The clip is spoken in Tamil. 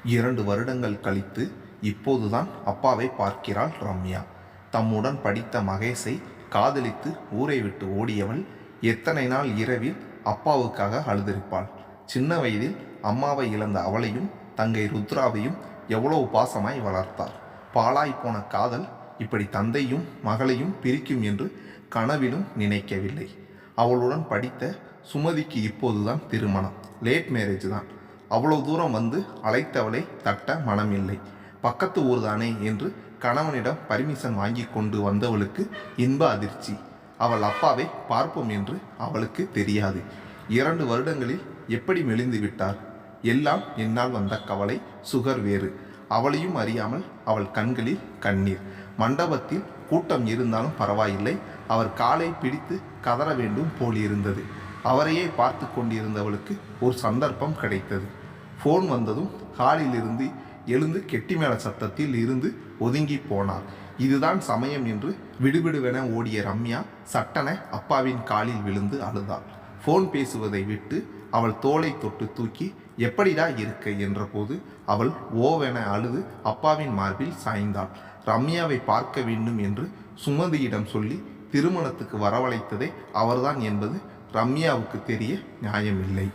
2 வருடங்கள் கழித்து இப்போதுதான் அப்பாவை பார்க்கிறாள் ரம்யா. தம்முடன் படித்த மகேஷை காதலித்து ஊரை விட்டு ஓடியவள் எத்தனை நாள் இரவில் அப்பாவுக்காக அழுதிருப்பாள். சின்ன வயதில் அம்மாவை இழந்த அவளையும் தங்கை ருத்ராவையும் எவ்வளவு பாசமாய் வளர்த்தார். பாழாய் போன காதல் இப்படி தந்தையும் மகளையும் பிரிக்கும் என்று கனவிலும் நினைக்கவில்லை. அவளுடன் படித்த சுமதிக்கு இப்போதுதான் திருமணம். லேட் மேரேஜ் தான். அவ்வளவு தூரம் வந்து அழைத்தவளை தட்ட மனமில்லை. பக்கத்து ஊர்தானே என்று கணவனிடம் பர்மிஷன் வாங்கி கொண்டு வந்தவளுக்கு இன்ப அதிர்ச்சி. அவள் அப்பாவை பார்ப்போம் என்று அவளுக்கு தெரியாது. 2 வருடங்களில் எப்படி மெலிந்து விட்டார். எல்லாம் என்னால் வந்த கவலை, சுகர் வேறு. அவளையும் அறியாமல் அவள் கண்களில் கண்ணீர். மண்டபத்தில் கூட்டம் இருந்தாலும் பரவாயில்லை, அவர் காலை பிடித்து கதற வேண்டும் போலிருந்தது. அவரையே பார்த்து கொண்டிருந்தவளுக்கு ஒரு சந்தர்ப்பம் கிடைத்தது. ஃபோன் வந்ததும் ஹாலில் இருந்து எழுந்து கெட்டிமேள சத்தத்தில் இருந்து ஒதுங்கி போனார். இதுதான் சமயம் என்று விடுவிடுவென ஓடிய ரம்யா சட்டென அப்பாவின் காலில் விழுந்து அழுதாள். ஃபோன் பேசுவதை விட்டு அவள் தோளை தொட்டு தூக்கி எப்படிடா இருக்க என்றபோது அவள் ஓவென அழுது அப்பாவின் மார்பில் சாய்ந்தாள். ரம்யாவை பார்க்க வேண்டும் என்று சுமதியிடம் சொல்லி திருமணத்துக்கு வரவழைத்ததே அவர்தான் என்பது ரம்யாவுக்கு தெரிய நியாயமில்லை.